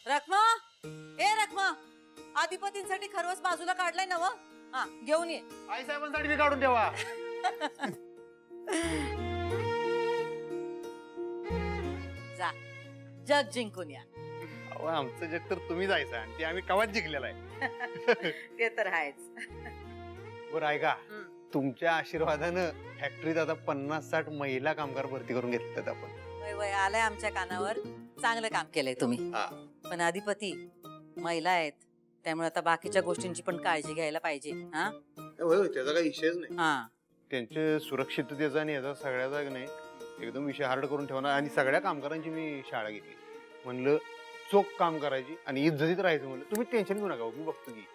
रखमा, ए रखमा, अधिपतींसाठी खरवस बाजूला काढलाय ना व? हा घेऊन ये. आई साहेबांसाठी मी काढून ठेवा. जा, जग जिंकून या. अहो आमचं जग तर तुम्ही जायचं आणि ते आम्ही कवाच जिंकलेलं आहे. ते तर आहेच. बरं ऐका, तुमच्या आशीर्वादानं फॅक्टरीत आता 50-60 महिला कामगार भरती करून घेतल्यात आपण. वय वय आलंय आमच्या कानावर. चांगलं काम केलंय तुम्ही. पण अधिपती महिला आहेत, त्यामुळे आता बाकीच्या गोष्टींची पण काळजी घ्यायला पाहिजे. हा त्याचा काही विषयच नाही. हा त्यांच्या सुरक्षिततेचा आणि याचा सगळ्याचा नाही एकदम विषय हार्ड करून ठेवणार. आणि सगळ्या कामगारांची मी शाळा घेतली. म्हणलं चोख काम करायची आणि इज्जतीत राहायचं. म्हणलं तुम्ही टेन्शन घेऊ नका, मी बघतो की.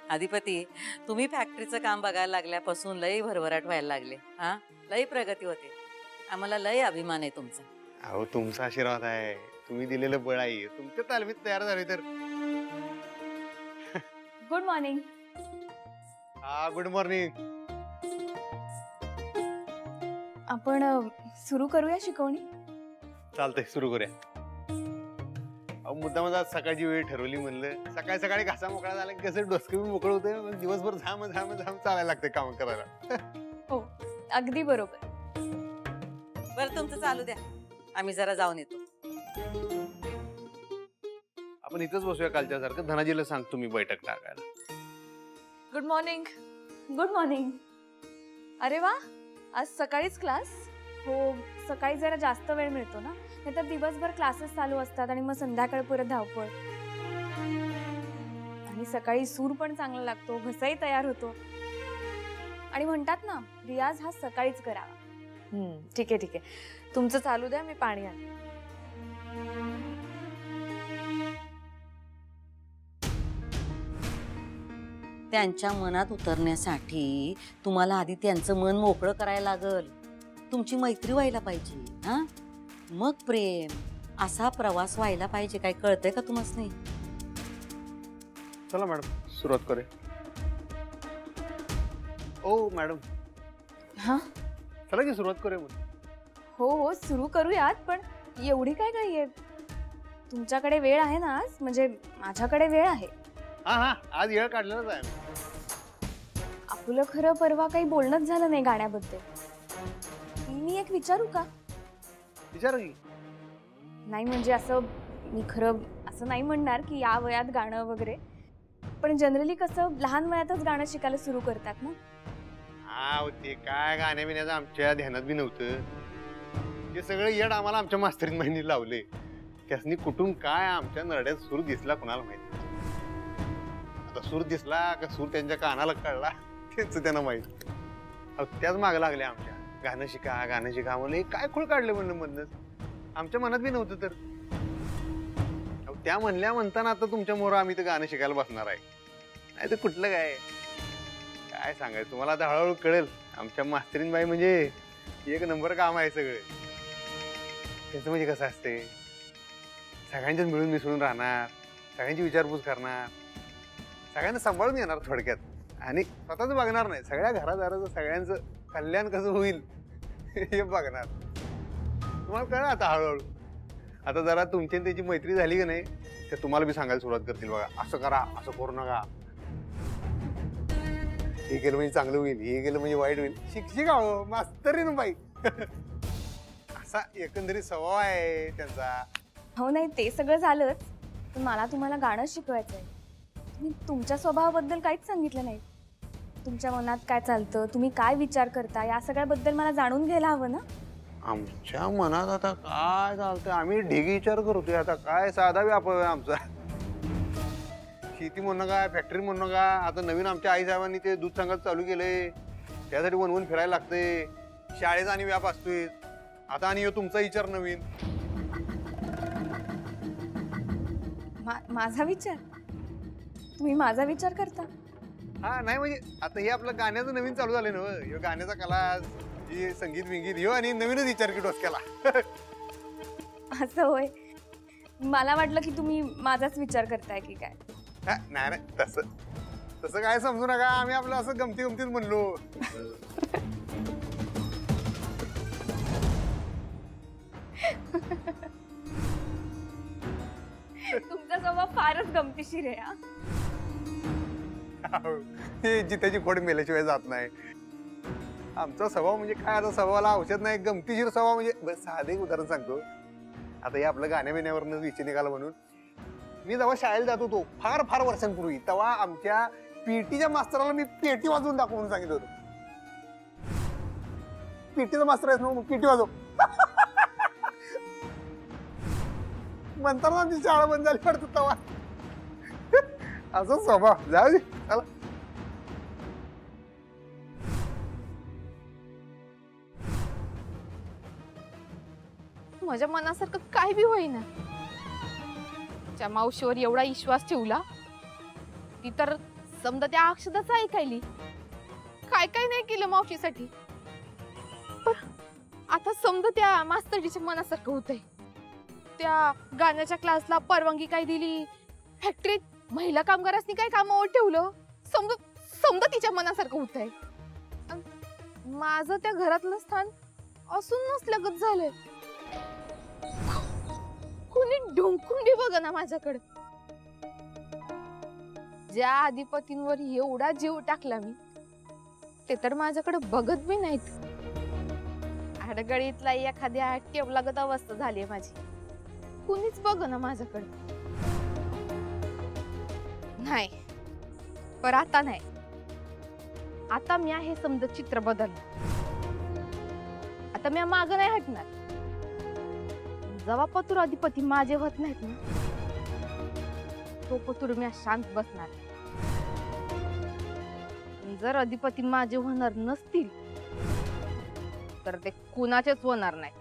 अधिपती, तुम्ही फॅक्टरीचं काम बघायला लागल्यापासून लई भरभराट व्हायला लागले. हा लई प्रगती होते. आम्हाला लई अभिमान आहे तुमचा. अहो तुमचा आशीर्वाद आहे, तुम्ही दिलेलं बळ आहे. तुमच्या तालमीत तयार झाले तर. Good morning. हा गुड मॉर्निंग. आपण सुरू करूया शिकवणी. चालतंय, सुरू करूया. अहो मुद्दा माझा सकाळची वेळ ठरवली. म्हणलं सकाळी सकाळी घासा मोकळा झाला की कसं डोसकं बी मोकळं होतं. मग दिवसभर झाम झाम झाम चालायला लागते काम करायला. हो अगदी बरोबर. बरं तुमचं चालू द्या, आम्ही जरा जाऊन येतो. आपण इथंच बसूया कालच्या सारखं. धनाजीला सांगतो मी बैठक टाकायला. Good morning. Good morning. अरे वा, आज सकाळीच क्लास. हो सकाळी जरा जास्त वेळ मिळतो ना, नाहीतर दिवसभर क्लासेस चालू असतात आणि मग संध्याकाळ परत धावपळ. आणि सकाळी सूर पण चांगला लागतो, घसाही तयार होतो. आणि म्हणतात ना रियाज हा सकाळीच करावा. ठीक आहे ठीक आहे, तुमचं चालू द्या, मी पाणी आणते. त्यांच्या मनात उतरण्यासाठी तुम्हाला आधी त्यांचं मन मोकळं करायला लागल. तुमची मैत्री व्हायला पाहिजे. हा मग प्रेम, असा प्रवास व्हायला पाहिजे. काय कळतंय का तुम्हाला? चला मॅडम सुरुवात करूया. ओ मॅडम. हा चला की सुरुवात करूया. हो हो सुरू करूयात, पण एवढी काय घाई आहे? तुमच्याकडे वेळ आहे ना आज? म्हणजे माझ्याकडे वेळ आहे. हा हा आज वेळ काढलेलाच आहे. आपलं खरं परवा काही बोलणंच झालं नाही गाण्याबद्दल. मी एक विचारू का? विचारा की. नाही म्हणजे असं मी खरं असं नाही म्हणणार की या वयात गाणं वगैरे, पण जनरली कसं लहान वयातच गाणं शिकायला सुरू करतात ना. हा ते काय गाण्या बिण्याचं आमच्या ध्यानात बी नव्हतं. ते सगळं येड आम्हाला आमच्या मास्तरीन बहिणी लावले. त्यासनी कुठून काय आमच्या नरड्यात सूर दिसला कोणाला माहित. आता सूर दिसला का सूर त्यांच्या कानाला कळला त्यांचं त्यांना माहित. त्याच माग लागले आमच्या, गाणं शिका गाणं शिका. म्हणलं काय खूळ काढले म्हणलं मधनच. आमच्या मनात बी नव्हतं तर. त्या म्हणल्या म्हणताना आता तुमच्या मोर आम्ही तर गाणं शिकायला बसणार आहे. नाही तर कुठलं काय काय सांगायचं तुम्हाला. आता हळूहळू कळेल. आमच्या मास्तरीन बाई म्हणजे एक नंबर काम आहे सगळे. त्यांचं म्हणजे कसं असते, सगळ्यांच्याच मिळून मिसळून राहणार, सगळ्यांची विचारपूस करणार, सगळ्यांना सांभाळून येणार थोडक्यात. आणि स्वतःच बघणार नाही, सगळ्या घरादाराचं सगळ्यांचं कल्याण कसं होईल हे बघणार. तुम्हाला कळलं आता हळूहळू. आता जरा तुमची आणि त्याची मैत्री झाली की नाही, ते तुम्हाला बी सांगायला सुरुवात करतील. बघा असं करा, असं करू नका, हे केलं म्हणजे चांगलं होईल, हे केलं म्हणजे वाईट होईल. शिक्षिका हो मास्तरीन बाई. असा एकंदरीत स्वभाव आहे त्यांचा. हो नाही ते सगळं झालंच, पण मला तुम्हाला गाणं शिकवायचं आहे. तुम्ही तुमच्या स्वभावाबद्दल काहीच सांगितलं नाही. तुमच्या मनात काय चालतं, तुम्ही काय विचार करता, या सगळ्याबद्दल मला जाणून घ्यायला हवं ना. आमच्या मनात आता काय चालतंय आम्ही ढेगी विचार करतोय. आता काय साधा व्यापार आहे आमचा. शेती म्हणू नका, फॅक्टरी म्हणू नका. आता नवीन आमच्या आई साहेबांनी ते दूध संघात चालू केलंय. त्यासाठी वनवून फिरायला लागते. शाळेचा आणि व्याप असतोय. आता आणि तुमचा विचार नवीन. माझा विचार? तुम्ही माझा विचार करता? हा नाही म्हणजे आता हे आपलं गाण्याचं नवीन चालू झालं ना. हे गाण्याचा कला, हे संगीत विंगीत हे आणि नवीनच विचार की डोसक्याला. असं होय. मला वाटलं की तुम्ही माझाच विचार करताय की काय. नाही नाही तसं तसं काय समजू नका. आम्ही आपलं असं गमती गमतीत म्हणलो. स्वभाव फारच गमतीशीर आहे हा. हे जित्याची खोड मेल्याशिवाय जात नाही. आमचा स्वभाव म्हणजे काय, आता स्वभावाला औषध नाही, गमतीशीर स्वभाव म्हणजे साधं एक उदाहरण सांगतो. आता हे आपलं गाण्या बिण्यावरनं विषय निघाला म्हणून मी जेव्हा शाळेला जात होतो फार फार वर्षांपूर्वी, तेव्हा आमच्या पीटीच्या मास्तराला मी पेटी वाजवून दाखव म्हणून सांगितलं होतं. पीटीचा मास्तर आहेस ना, पीटी वाजव म्हणताना आमची शाळा बंद झाली पडतो तेव्हा. असं स्वभाव. जाऊ दे चला. माझ्या मनासारखं काय बी होईना. त्या मावशीवर एवढा विश्वास ठेवला ती तर समजा त्या अक्षदाच ऐकायली. काय काय नाही केलं मावशीसाठी, पण आता समजा त्या मास्तरीच्या मनासारखं होतंय. त्या गाण्याच्या क्लासला परवानगी काय दिली, फॅक्टरीत महिला कामगारांनी काय कामावर ठेवलं, समजा समजा तिच्या मनासारखं होतंय. माझं त्या घरातलं स्थान असून नसल्यागत झालंय. कोणी ढुंकून बी बघ ना माझ्याकडे. ज्या अधिपतींवर एवढा जीव टाकला मी, ते तर माझ्याकडे बघत बी नाहीत. आडगळीतला एखाद्या टेबलागत अवस्था झाली माझी. कुणीच बघ ना माझ्याकडे. नाही, पर आता नाही. आता मी हे समजा चित्र बदललं. आता मी माग नाही हटणार. जेव्हा पतुर अधिपती माझे होत नाहीत ना, तो पतुर मी शांत बसणार. जर अधिपती माझे होणार नसतील तर ते कुणाचेच होणार नाही.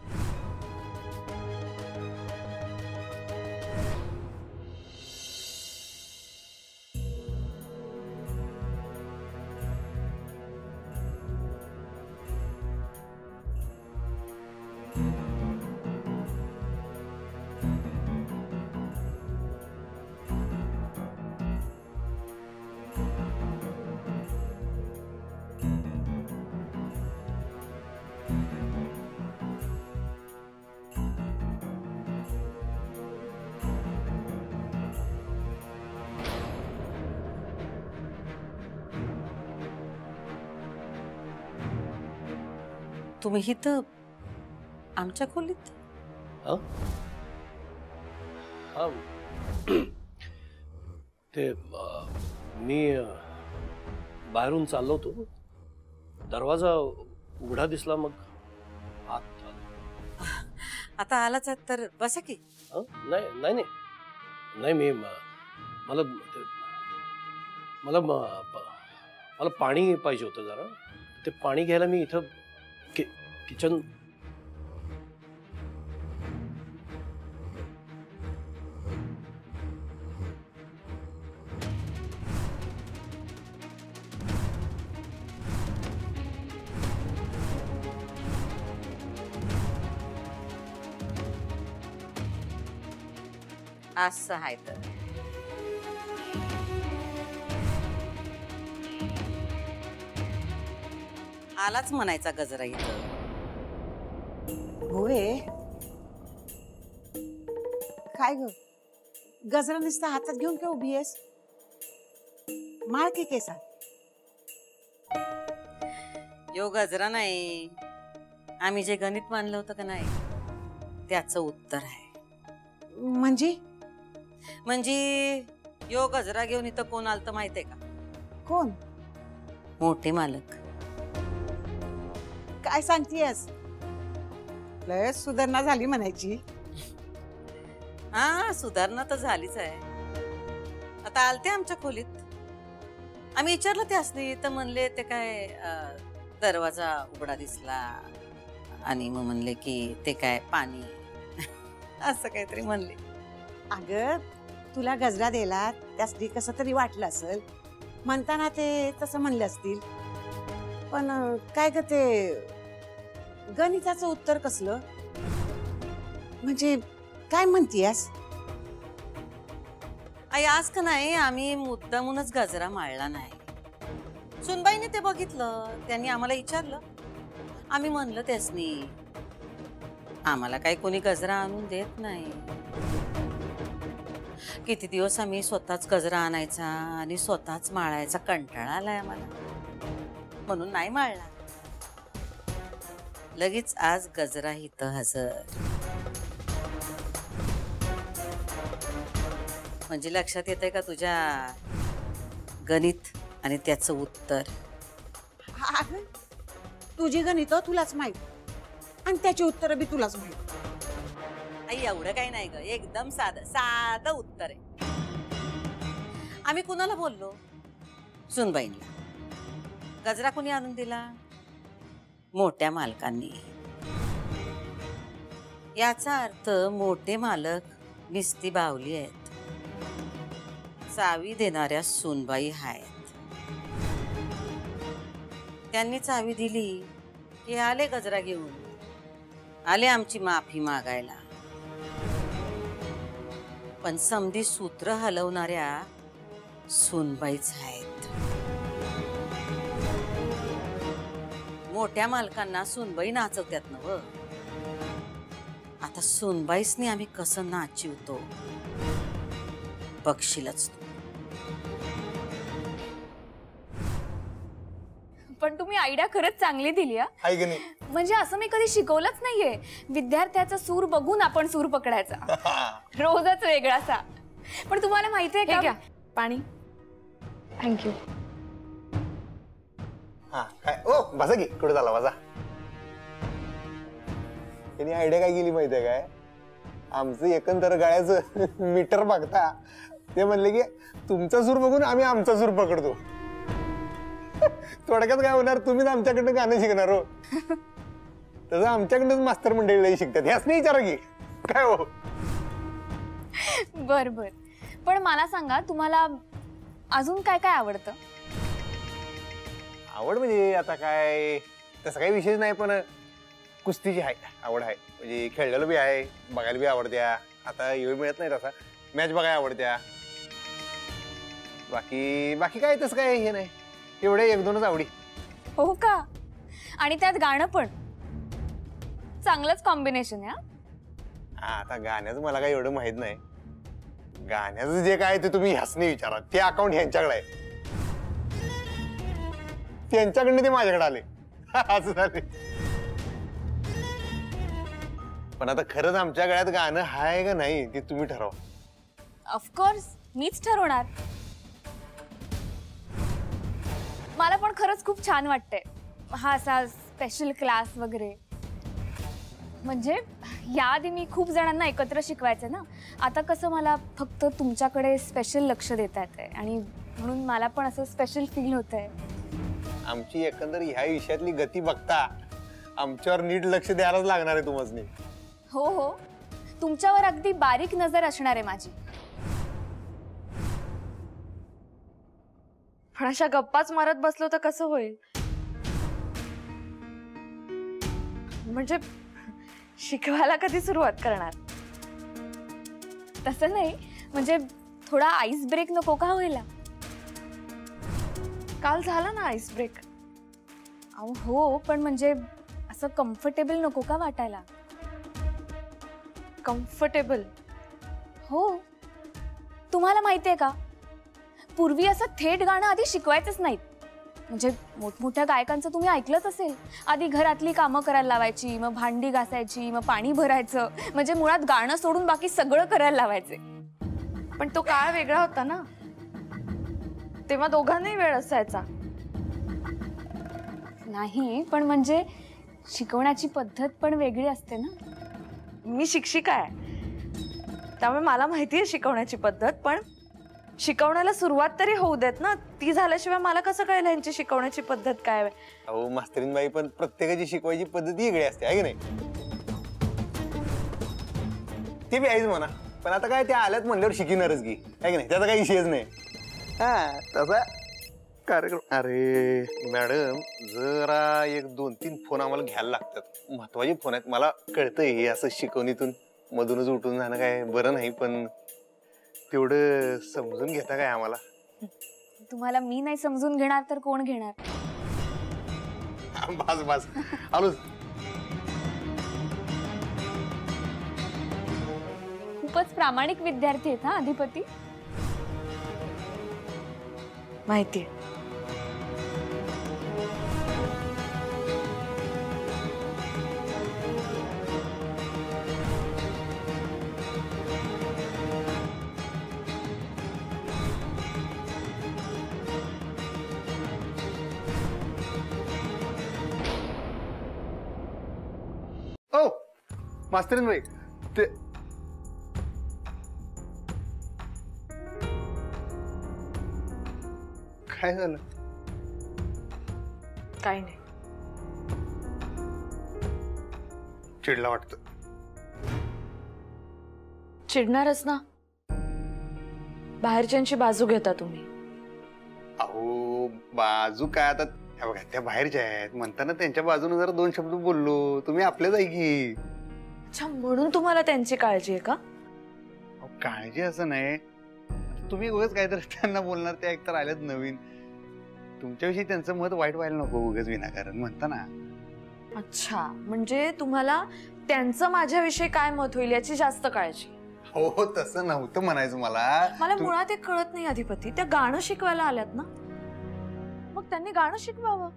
तुम्ही इथं आमच्या खोलीत? ते मी बाहेरून चाललो होतो, दरवाजा उघडा दिसला, मग आत आलो. आता आलाच आहात तर बसा की. नाही नाही नाही नाही, मी मला मला मला पाणी पाहिजे होतं जरा. ते पाणी घ्यायला मी इथं किचन. असं आहे तर आलाच म्हणायचा गजरा इथं. होय, काय ग गजरा नुसता हातात घेऊन काय उभी आहेस? माळ की केसा? यो गजरा नाही, आम्ही जे गणित मानलं होतं का नाही त्याचं उत्तर आहे. म्हणजे यो गजरा घेऊन इथं कोण आलतं माहितीये का? कोण? मोठे मालक. काय सांगतीयस? लय सुधारणा झाली म्हणायची. हा, सुधारणा तर झालीच आहे. आता आलते आमच्या खोलीत. आम्ही विचारलं ते असली तर म्हणले ते काय दरवाजा उघडा दिसला आणि मग म्हणले की ते काय पाणी असं काहीतरी म्हणले. अगं तुला गजरा दिला त्यासाठी कसं तरी वाटलं असेल म्हणताना ते तसं म्हणले असतील. पण काय ग ते गणिताचं उत्तर कसलं? म्हणजे काय म्हणतीयस? आई आज का नाही आम्ही मुद्दामूनच गजरा माळला नाही. सुनबाईने ते बघितलं, त्यांनी आम्हाला विचारलं. आम्ही म्हणलं त्यासनी आम्हाला काही कोणी गजरा आणून देत नाही. किती दिवस आम्ही स्वतःच गजरा आणायचा आणि स्वतःच माळायचा, कंटाळा आलाय आम्हाला, म्हणून नाही माळला. लगेच आज गजरा इथं हजर. म्हणजे लक्षात येतंय का तुझ्या गणित आणि त्याचं उत्तर? अगं, तुझी गणित तुलाच माहित आणि त्याची उत्तर बी तुलाच माहित. आई एवढं काही नाही ग, एकदम साधं साधं उत्तर आहे. आम्ही कुणाला बोललो? सुनबाईंना. गजरा कुणी आणून दिला? मोठ्या मालकांनी. याचा अर्थ मोठे मालक निस्ती बावली आहेत, चावी देणाऱ्या सुनबाई आहेत. त्यांनी चावी दिली की आले गजरा घेऊन, आले आमची माफी मागायला. पण समधी सूत्र हलवणाऱ्या सुनबाईच आहेत. मोठ्या मालकांना सुनबाई नाचवत्यात नव. आता सुनबाईसनी आम्ही कसं नाचिवतो बघशीलच तू. पण तुम्ही आयडिया खरंच चांगली दिली हा. आहे की नाही? म्हणजे असं मी कधी शिकवलंच नाहीये. विद्यार्थ्याचा सूर बघून आपण सूर पकडायचा, रोजच वेगळासा. पण तुम्हाला माहितीये हे घ्या का, पाणी. थँक्यू. हा काय ओ बसा की, कुठे झाला बसा. त्यांनी आयडिया काय केली माहितीये काय? आमचं एकंदर गाळ्याचं मीटर बघता ते म्हणले की तुमचा सूर बघून आम्ही आमचा सूर पकडतो. थोडक्यात काय होणार, तुम्हीच आमच्याकडनं गाणं शिकणार हो. तसं आमच्याकडनंच मास्तर मंडळीलाही शिकतात. ह्याच नाही विचारा की काय हो. बर बर. पण मला सांगा, तुम्हाला अजून काय काय आवडतं? आवड म्हणजे आता काय तसं काही विशेष नाही, पण कुस्तीची आहे आवड आहे. म्हणजे खेळलेलं बी आहे, बघायला बी आवडत्या. आता वेळ मिळत नाही तसा, मॅच बघायला आवडत्या. बाकी बाकी काय तसं काय हे नाही, एवढे एक दोनच आवडी. हो का? आणि त्यात गाणं पण. चांगलंच कॉम्बिनेशन आहे. आता गाण्याचं मला काही एवढं माहित नाही. गाण्याचं जे काय ते तुम्ही ह्यासने विचारा. ते अकाउंट ह्यांच्याकडे आहे, त्यांच्याकडनं ते माझ्याकडे आले. असं झाले. पण आता खरंच आमच्या गळ्यात गाणं आहे का नाही ते तुम्ही ठरवा. ऑफकोर्स मीच ठरवणार. मला पण खरंच खूप छान वाटतंय हा असा स्पेशल क्लास वगैरे. म्हणजे याआधी मी खूप जणांना एकत्र शिकवायचं ना, आता कसं मला फक्त तुमच्याकडे स्पेशल लक्ष देता येतंय आणि म्हणून मला पण असं स्पेशल फील होतंय. आमची एकंदर ह्या विषयातली गती बघता आमच्यावर नीट लक्ष द्यायलाच लागणार आहे तुम्हाला. हो हो, तुमच्यावर अगदी बारीक नजर असणार आहे माझी. पण अशा गप्पाच मारत बसलो तर कसं होईल? म्हणजे शिकवायला कधी सुरुवात करणार? तसं नाही, म्हणजे थोडा आईस ब्रेक नको का व्हायला? काल झाला ना आईस ब्रेक. अहो हो, पण म्हणजे असं कम्फर्टेबल नको का वाटायला? कम्फर्टेबल? हो. तुम्हाला माहितीये का, पूर्वी असं थेट गाणं आधी शिकवायचंच नाहीत. म्हणजे मोठमोठ्या गायकांचं तुम्ही ऐकलंच असेल. आधी घरातली कामं करायला लावायची, मग भांडी घासायची, मग पाणी भरायचं. म्हणजे मुळात गाणं सोडून बाकी सगळं करायला लावायचे. पण तो काळ वेगळा होता ना, तेव्हा दोघांनाही वेळ असायचा. नाही, पण म्हणजे शिकवण्याची पद्धत पण वेगळी असते ना. मी शिक्षिका आहे, त्यामुळे मला माहिती आहे शिकवण्याची पद्धत. पण शिकवण्याला सुरुवात तरी होऊ देत ना. ती झाल्याशिवाय मला कसं कळेल यांची शिकवण्याची पद्धत काय आहे? अहो मास्तरीनबाई, पण प्रत्येकाची शिकवायची पद्धत वेगळी असते आहे की नाही? ते बी आहेच म्हणा, पण आता काय त्या आल्यात म्हणल्यावर शिकणारच की आहे की नाही? त्याचा काही विषयच नाही. हा तसा कार्यक्रम. अरे मॅडम, जरा एक 2-3 फोन आम्हाला घ्यायला लागतात, महत्वाचे फोन आहेत. मला कळतंय हे असं शिकवणीतून मधूनच उठून जाणं काय बरं नाही, पण तेवढं समजून घेता काय आम्हाला? तुम्हाला मी नाही समजून घेणार तर कोण घेणार? बस बस आलोच. खूपच प्रामाणिक विद्यार्थी आहेत हा अधिपती. माहिती. ओ मास्तरीन बाई ते काय झालं? काही नाही. चिडला वाटतं. चिडणारच ना. बाहेरच्यांची बाजू घेता तुम्ही. अहो बाजू काय आता, हे बघा त्या बाहेरच्या आहेत म्हणताना त्यांच्या बाजूने जरा दोन शब्द बोललो. तुम्ही आपल्याच आहे की. अच्छा, म्हणून तुम्हाला त्यांची काळजी आहे का? अहो, काळजी असं नाही. तुम्ही उगाच काहीतरी त्यांना बोलणार, ते एकतर आल्यात नवीन. तुमच्याविषयी त्यांचं मत वाईट व्हायला नको उगाच विनाकारण म्हणता ना. अच्छा, म्हणजे तुम्हाला त्यांचं माझ्याविषयी काय मत होईल याची जास्त काळजी. हो तसं नव्हतं म्हणायचं मला. मला मुळात एक कळत नाही अधिपती, त्या गाणं शिकवायला आल्यात ना, मग त्यांनी गाणं शिकवावं.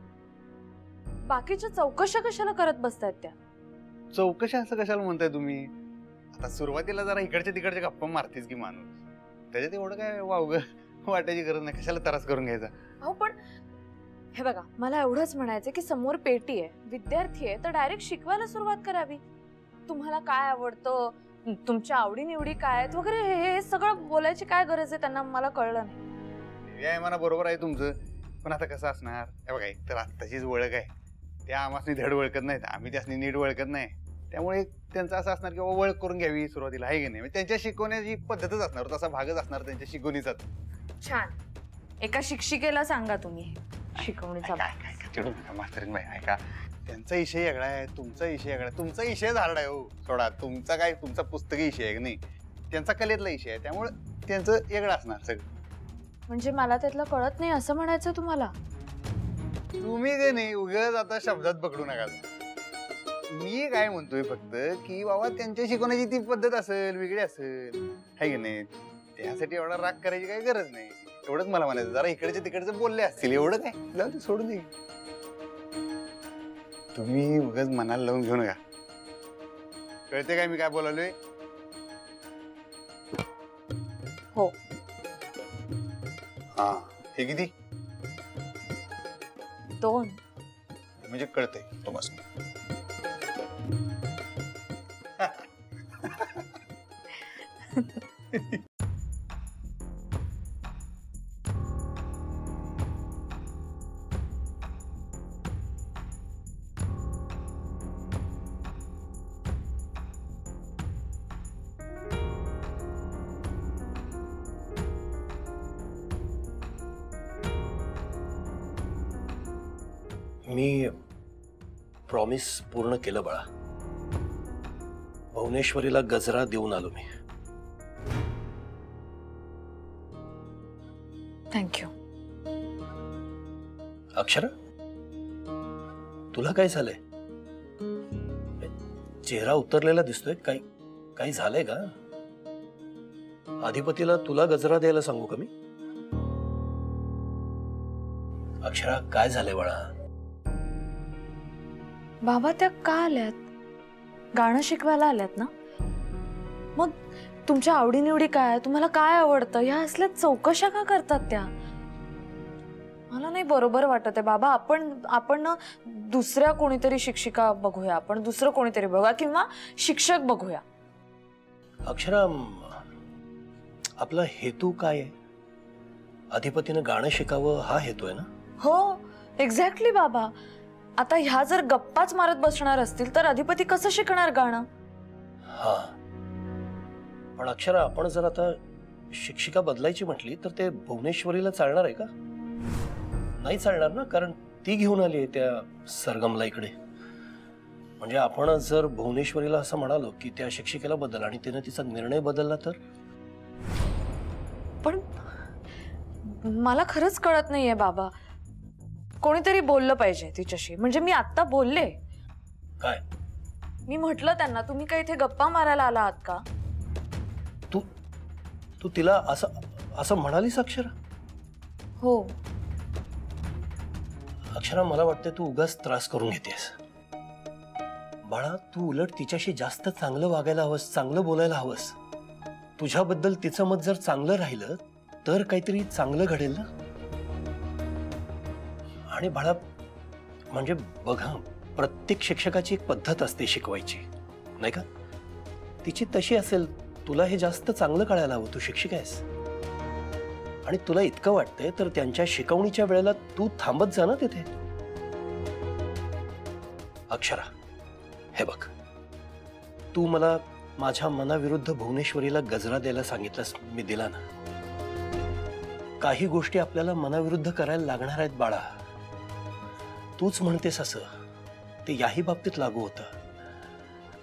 बाकीच्या चौकशा कशाला करत बसतायत त्या? चौकशी असं कशाला म्हणताय तुम्ही? आता सुरुवातीला जरा इकडच्या तिकडच्या गप्पा मारतेच की माणूस. त्याच्यात एवढं काय वावग वाटायची गरज नाही. कशाला त्रास करून घ्यायचा? हो पण हे बघा, मला एवढंच म्हणायचं की समोर पेटी आहे, विद्यार्थी आहे, तर डायरेक्ट शिकवायला सुरुवात करावी. तुम्हाला काय आवडतं, तुमच्या आवडीनिवडी काय आहेत वगैरे हे सगळं बोलायची काय गरज आहे त्यांना? मला कळलं नाही. आहे म्हणा, बरोबर आहे तुमचं. पण आता कसं असणार? हे बघा, एक तर आत्ताचीच ओळख आहे. त्या आम्हाला धड ओळखत नाहीत, आम्ही त्यासनी नीट ओळखत नाही. त्यामुळे त्यांचं असं असणार की ओळख करून घ्यावी सुरुवातीला, आहे की नाही? त्यांच्या शिकवण्याची पद्धतच असणार, तसा भागच असणार त्यांच्या शिकवणीचा. छान. एका शिक्षिकेला सांगा तुम्ही शिकवणीचा भाग. चिडू नका मास्तरीन बाई, ऐका. त्यांचा विषय वेगळा आहे, तुमचा विषय वेगळा आहे. तुमचा विषय झाला आहे हो, सोडा. तुमचा काय, तुमचा पुस्तकी विषय आहे की नाही, त्यांचा कलेतला विषय आहे. त्यामुळे त्यांचं वेगळं असणार सगळं. म्हणजे मला त्यातलं कळत नाही असं म्हणायचं तुम्हाला? तुम्ही काय नाही उगाच आता शब्दात पकडू नका. मी काय म्हणतोय फक्त की बाबा त्यांच्या शिकवण्याची ती पद्धत असेल, वेगळी असेल, आहे की नाही? त्यासाठी एवढा राग करायची काही गरज नाही. एवढंच मला म्हणायचं. जरा इकडचे तिकडचे बोलले असतील, एवढं काय, जाऊ दे, सोडून दे. तुम्ही उगाच मनाला लावून घेऊ नका. कळते काय मी काय बोलालोय? हो. हा, हे किती? 2. म्हणजे कळतंय तुम्हाला. मी प्रॉमिस पूर्ण केलं बाळा. भुवनेश्वरीला गजरा देऊन आलो मी. थँक्यू. अक्षरा, तुला काय झालंय? चेहरा उतरलेला दिसतोय. काही झालंय का? अधिपतीला तुला गजरा द्यायला सांगू का मी? अक्षरा, काय झालंय बाळा? बाबा त्या का आल्यात? गाणं शिकवायला आल्यात ना? मग तुमच्या आवडीनिवडी काय, तुम्हाला काय आवडतं, ह्या असल्या चौकशा का करतात त्या? मला नाही बरोबर वाटत आहे बाबा. आपण ना दुसऱ्या कोणीतरी शिक्षिका बघूया, आपण दुसरं कोणीतरी बघूया किंवा शिक्षक बघूया. अक्षरा, आपला हेतू काय आहे? अधिपतीनं गाणं शिकावं हा हेतू आहे ना? हो, एक्झॅक्टली बाबा. आता ह्या जर गप्पाच मारत बसणार असतील तर अधिपती कसं शिकणार गाणं? हा, पण अक्षरा, आपण जर आता शिक्षिका बदलायची म्हटली तर ते भुवनेश्वरीला चालणार आहे का? नाही चालणार ना, कारण ती घेऊन आली आहे त्या सरगमला इकडे. म्हणजे आपण जर भुवनेश्वरीला असं म्हणालो की त्या शिक्षिकेला बदल आणि तिने तिचा निर्णय बदलला तर? पण मला खरंच कळत नाहीये बाबा. कोणीतरी बोललं पाहिजे तिच्याशी. म्हणजे मी आता बोलले. काय? मी म्हटलं त्यांना, तुम्ही काय इथे गप्पा मारायला आला आहात का? तू तू तिला असं असं म्हणालीस अक्षरा? हो. अक्षरा, मला वाटतं तू उगाच त्रास करून घेतेस. बाळा, तू उलट तिच्याशी जास्त चांगलं वागायला हवंस, चांगलं बोलायला हवंस. तुझ्याबद्दल तिचं मत जर चांगलं राहिलं तर काहीतरी चांगलं घडेल ना. आणि बाळा, म्हणजे बघा, प्रत्येक शिक्षकाची एक पद्धत असते शिकवायची, नाही का? तिची तशी असेल. तुला हे जास्त चांगलं कळायला हवं. तू शिक्षक आहेस आणि तुला इतकं वाटतंय तर त्यांच्या शिकवणीच्या वेळेला तू थांबत जा ना तिथे. अक्षरा, हे बघ, तू मला माझ्या मनाविरुद्ध भुवनेश्वरीला गजरा द्यायला सांगितलंस, मी दिला ना. काही गोष्टी आपल्याला मनाविरुद्ध करायला लागणार आहेत बाळा. तूच म्हणतेस असं, ते याही बाबतीत लागू होतं.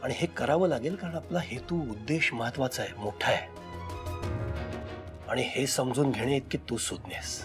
आणि हे करावं लागेल कारण आपला हेतू, उद्देश महत्वाचा आहे, मोठा आहे. आणि हे समजून घेणे इतकी तू सुज्ञ आहेस.